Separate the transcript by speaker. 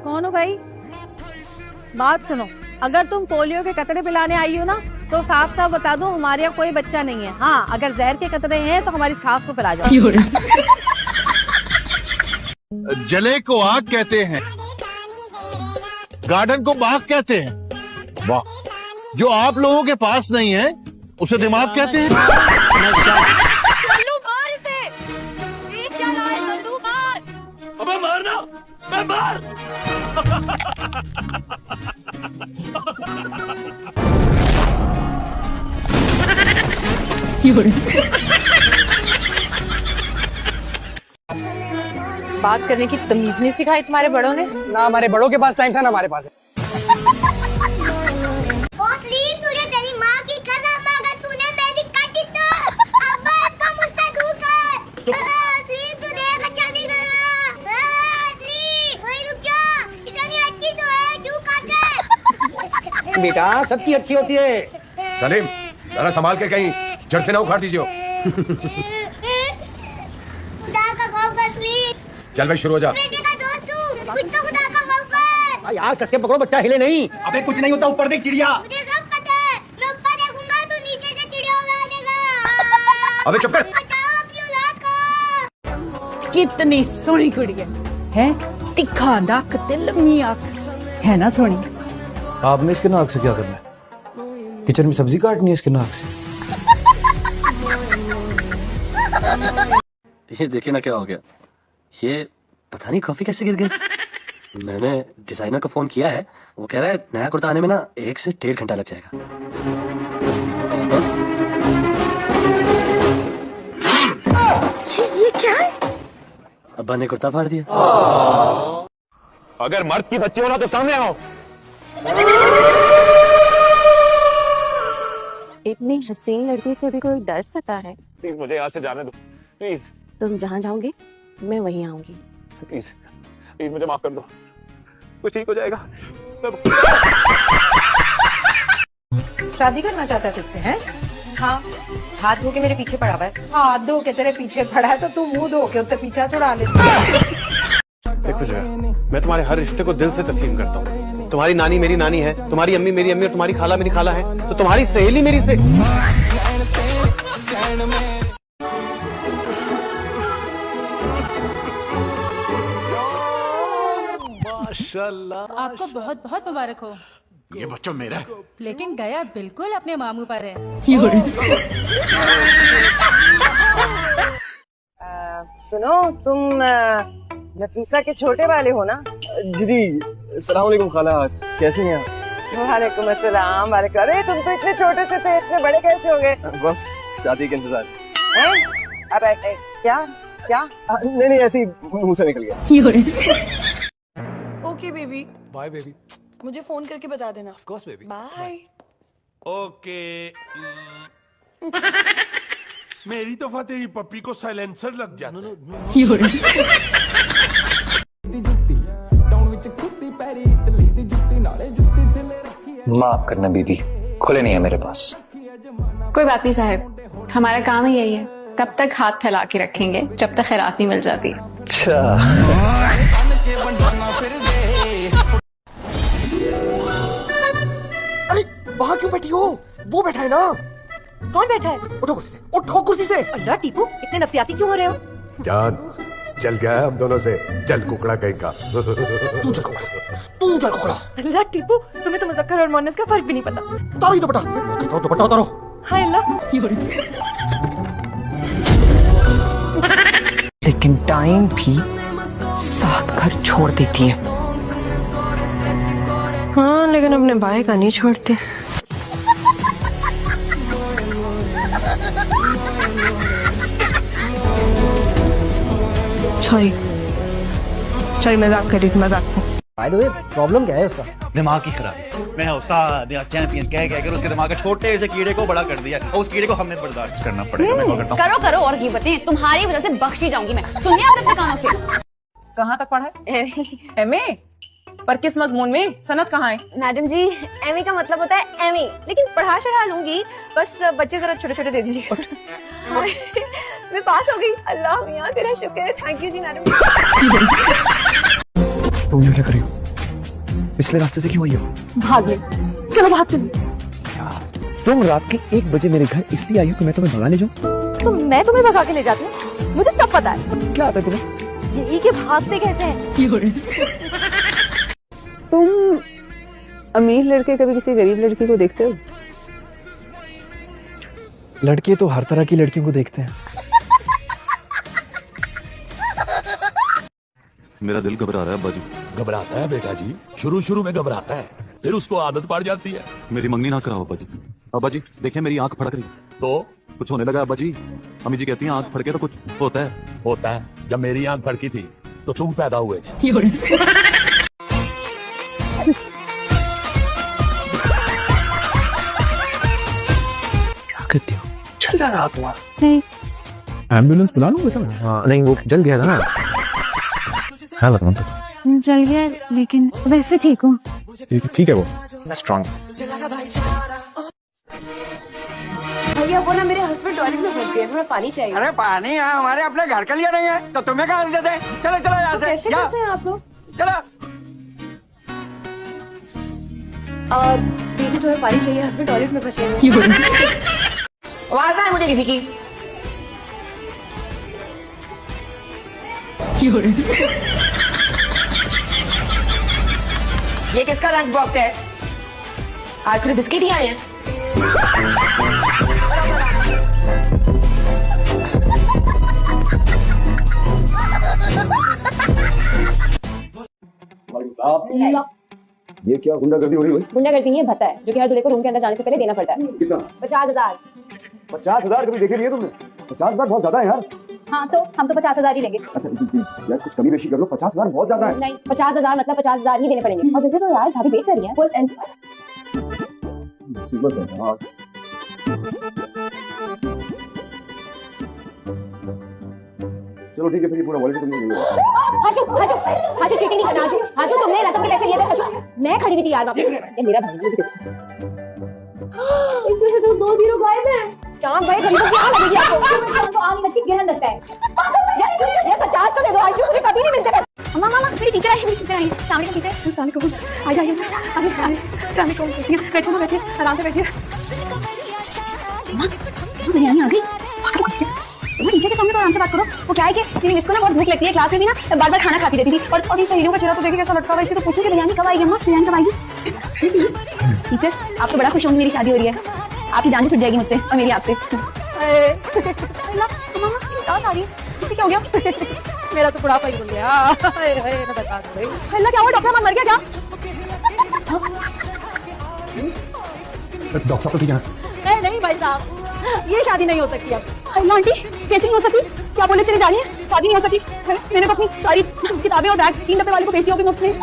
Speaker 1: कौन हो भाई? बात सुनो, अगर तुम पोलियो के कतरे पिलाने आई हो ना तो साफ साफ बता दो हमारे यहाँ कोई बच्चा नहीं है। हाँ, अगर जहर के कतरे हैं तो हमारी सास को पिला जाओ।
Speaker 2: जले को आग कहते हैं, गार्डन को बाग कहते हैं। वाह, जो आप लोगों के पास नहीं है उसे दिमाग कहते हैं।
Speaker 1: लल्लू मार इसे। ये क्या रहा है? लल्लू मार।
Speaker 3: अबे मारना, मैं मार।
Speaker 4: बात करने की तमीज नहीं सिखाई तुम्हारे बड़ों ने?
Speaker 5: ना हमारे बड़ों के पास टाइम था ना हमारे पास है।
Speaker 6: तुझे तेरी माँ की कसम, अगर तूने मेरी काटी तो अब्बा इसका मुझसे दूर कर। तू देख अच्छा नहीं गया। वही रुक जा, इतनी अच्छी तो है, क्यों काटे?
Speaker 5: बेटा सबकी अच्छी होती है।
Speaker 7: सलीम, जरा संभाल के कहीं जड़ से ना उखाड़ दीजिए।
Speaker 6: खुदा का खौफ कर सलीम।
Speaker 7: चल भाई शुरू हो जा।
Speaker 6: बेटे का दोस्त हूँ, कुछ तो खुदा का खौफ कर।
Speaker 5: यार कसके पकड़ो, बच्चा हिले नहीं।
Speaker 3: अबे कुछ नहीं होता, ऊपर देख चिड़िया।
Speaker 6: मुझे सब पता है, मैं ऊपर देखूंगा, तू नीचे से चिड़ियों में आनेगा।
Speaker 7: अबे चुप कर।
Speaker 6: बचाओ अपनी औलाद को।
Speaker 4: कितनी सोहनी कुड़ी है, तिखा नक ते लम्मी आंख है ना सोहनी।
Speaker 8: आपने इसके नाक से क्या करना है? किचन में सब्जी काटनी है इसके नाक से।
Speaker 3: ये देखिए ना क्या हो गया। ये पता नहीं कॉफी कैसे गिर गई। मैंने डिजाइनर को फोन किया है, वो कह रहा है नया कुर्ता आने में ना 1 से 1.5 घंटा लग जाएगा।
Speaker 1: ये क्या है?
Speaker 3: अब्बा ने कुर्ता फाड़ दिया।
Speaker 7: अगर मर्द की बच्ची हो ना तो सामने आओ।
Speaker 1: इतनी हसीन लड़की से भी कोई डर सकता है?
Speaker 7: प्लीज मुझे यहाँ से जाने दो, प्लीज
Speaker 1: तुम जहाँ जाओगे मैं वहीं आऊंगी।
Speaker 7: प्लीज प्लीज मुझे माफ कर दो, कुछ ठीक हो जाएगा।
Speaker 4: शादी करना चाहता है तुझसे? है
Speaker 1: हाँ, हाथ धो के मेरे पीछे पड़ा हुआ है।
Speaker 4: हाथ धो के तेरे पीछे पड़ा है तो तू मुंह धो के उससे पीछा छुड़ा ले।
Speaker 8: देखो जरा, मैं तुम्हारे हर रिश्ते को दिल से तस्लीम करता हूँ। तुम्हारी नानी मेरी नानी है, तुम्हारी अम्मी मेरी अम्मी और तुम्हारी खाला मेरी खाला है, तो तुम्हारी सहेली मेरी से।
Speaker 9: माशाल्लाह। आपको बहुत बहुत मुबारक हो।
Speaker 2: ये बच्चा मेरा है,
Speaker 9: लेकिन गया बिल्कुल अपने मामू पर है।
Speaker 4: सुनो, तुम नफीसा के छोटे वाले हो ना?
Speaker 5: जी सलाम अलैकुम खाला, कैसी हैं आप?
Speaker 4: वालेकुम अस्सलाम। वालेकुम। अरे तुम तो इतने छोटे से थे, इतने बड़े कैसे हो गए?
Speaker 5: बस शादी के इंतजार।
Speaker 4: हैं? अब क्या क्या?
Speaker 5: नहीं ऐसी मुंह से निकल गया।
Speaker 10: Okay baby,
Speaker 5: bye baby.
Speaker 10: मुझे फोन करके बता देना।
Speaker 5: Of course baby.
Speaker 10: Bye.
Speaker 2: Okay. मेरी दफा तेरी पप्पी को साइलेंसर लग जाता है।
Speaker 8: माफ करना बीबी, खुले नहीं है मेरे पास।
Speaker 9: कोई बात नहीं साहब, हमारा काम ही यही है। तब तक हाथ फैला के रखेंगे जब तक खैरात नहीं मिल जाती।
Speaker 8: अच्छा।
Speaker 5: अरे वहाँ क्यों बैठी हो? वो बैठा है ना।
Speaker 10: कौन बैठा है?
Speaker 5: उठो कुर्सी से, उठो कुर्सी से।
Speaker 10: अल्लाह टीपू, इतने नफसियाती क्यों हो रहे हो?
Speaker 7: जान चल गया है हम दोनों से, चल कुकड़ा कहीं का।
Speaker 5: तू चल कुकड़ा, तू चल कुकड़ा।
Speaker 10: अल्लाह टीपू, तुम्हें तो मुज़क्कर और मुअन्नस का फर्क भी नहीं पता।
Speaker 5: उतारो ये दुपट्टा, दुपट्टा उतारो।
Speaker 10: हाय अल्लाह।
Speaker 4: लेकिन टाइम भी साथ घर छोड़ देती है।
Speaker 10: हाँ, लेकिन अपने भाई का नहीं छोड़ते। सॉरी मजाक कर रही थी, मजाक।
Speaker 5: बाय द वे प्रॉब्लम क्या है उसका?
Speaker 3: दिमाग की खराबी। मैं उस्ताद या चैंपियन कह कर उसके दिमाग के छोटे से कीड़े को बड़ा कर दिया और उस कीड़े को हमने बर्दाश्त करना पड़ेगा। मैं कॉल करता हूं।
Speaker 1: करो करो और कीमतें, तुम्हारी वजह से बख्शी जाऊंगी मैं। सुनिए आपने अपने कानों से।
Speaker 4: कहाँ तक पढ़ा है? एमए। पर किस मजमून में? सनद कहाँ है?
Speaker 10: मैडम जी, एमी का मतलब होता है एमी, लेकिन पढ़ा चढ़ा लूंगी, बस बच्चे जरा छोटे छोटे दे दीजिए। मैं पास हो गई। अल्लाह मियाँ तेरा शुक्र है। थैंक यू जी मैडम।
Speaker 8: तुम क्या कर रही हो?
Speaker 5: पिछले रास्ते से क्यों आई हो?
Speaker 1: भाग ले, चलो भाग चलो।
Speaker 5: तुम रात के 1 बजे मेरे घर इसलिए आई हो कि मैं तुम्हें भगा ले जाऊं?
Speaker 1: तो मैं तुम्हें भगा के ले जाती हूँ, मुझे सब पता है।
Speaker 5: क्या आता है तुम्हें?
Speaker 1: यही कि भागते कैसे हैं।
Speaker 10: तुम अमीर लड़के कभी किसी गरीब लड़की को देखते हो?
Speaker 5: लड़के तो हर तरह की लड़कियों को देखते हैं।
Speaker 11: मेरा दिल घबरा रहा है अब्बा जी।
Speaker 2: घबराता है बेटा जी, शुरू में घबराता है, फिर उसको आदत पड़ जाती है।
Speaker 11: मेरी मंगनी ना कराओ अब्बा जी। अब्बा जी देखें मेरी आंख फड़क रही है।
Speaker 2: तो
Speaker 11: कुछ होने लगा अब्बा जी। अम्मी जी कहती हैं आंख फड़के तो कुछ होता है।
Speaker 2: होता है, जब मेरी आंख फड़की थी तो तुम पैदा हुए थे।
Speaker 5: क्या करती हो?
Speaker 8: चल जा रहा तुम्हारा।
Speaker 1: नहीं,
Speaker 5: एम्बुलेंस बुला लूं बेटा? हाँ नहीं, वो जल गया था ना। हाँ बताओ तो।
Speaker 1: जल गया लेकिन वैसे ठीक हूँ।
Speaker 5: ठीक है वो स्ट्रांग।
Speaker 10: भैया वो ना मेरे हस्बैंड टॉयलेट में फंस गए, थोड़ा पानी चाहिए।
Speaker 7: अरे पानी यहाँ हमारे अपने घर के लिए नहीं है तो तुम्हें कहाँ से देते हैं? चलो चलो यहाँ से।
Speaker 10: कैसे करते हैं आप लोग?
Speaker 7: चलो।
Speaker 10: देखिए थोड़ा पानी चाहिए, हस्बैंड टॉयलेट में फंसे हैं।
Speaker 7: आवाज आए मुझे किसी की। ये किसका लंच बॉक्स है?
Speaker 10: आज सिर्फ बिस्किट ही आए हैं।
Speaker 5: ये क्या गुंडागर्दी हो रही है?
Speaker 10: गुंडागर्दी नहीं है, भत्ता है जो कि हर दूल्हे को रूम के अंदर जाने से पहले देना पड़ता है।
Speaker 5: कितना?
Speaker 10: 50,000।
Speaker 5: 50,000 कभी देखे नहीं है तुमने? 50,000 बहुत ज्यादा है यार।
Speaker 10: हाँ तो हम तो 50,000 ही लेंगे।
Speaker 5: अच्छा यार कुछ कमी बेशी कर लो, 50,000 बहुत ज्यादा है।
Speaker 10: नहीं 50,000 मतलब 50,000 ही देने पड़ेंगे। और जैसे तो यार भाभी वेट कर रही है।
Speaker 5: मुसीबत है यार। चलो ठीक है, फिर पूरा वॉलेट तुमने ले लिया।
Speaker 10: हाशु चीटिंग नहीं करना। हाशु तुमने रसम के पैसे लिए थे। हाशु मैं खड़ी हुई थी यार, ये मेरा भाई है। इसमें से तो 2 0 गायब हैं। चांद भाई गरीबों की आग लगेगी आपको। तो आग लगती ग्रहण लगता है। ये 50 तो दे दो हाशु, मुझे कभी नहीं मिलते। मामा मेरी टीचर आई। सामने टीचर सामने को आइए बैठो ना, बैठिए आराम से बैठिए। बिरयानी आ गई। टीचर के सामने तो आराम से बात करो। वो क्या है कि इसको ना बहुत भूख लगती है, क्लास में भी ना बार बार खाना खाती रहती थी। और ये सहेलियों का चेहरा तो देखिए कैसा लटका हुआ है। तो पूछो कि बिरयानी कब आएगी अम्मा, बिरयानी कब आएगी? टीचर आप तो बड़ा खुश होंगे, मेरी शादी हो रही है। आपकी जान छूट जाएगी मुझसे और मेरी आपसे। सास आ रही है, किसी क्या हो गया?
Speaker 1: मेरा तो बुढ़ापा ही हो गया।
Speaker 10: अल्लाह क्या हुआ? डॉक्टर मर गया क्या?
Speaker 5: डॉक्टर साहब तो ठीक है।
Speaker 1: नहीं भाई साहब, ये शादी नहीं हो सकती अब।
Speaker 10: अल्लाह आंटी कैसे नहीं हो सकती? क्या बोले चली जा रही है? शादी नहीं हो सकती। मैंने तो अपनी सारी किताबें और बैग 3 डब्बे वाले को बेच दिया मुफ्त में।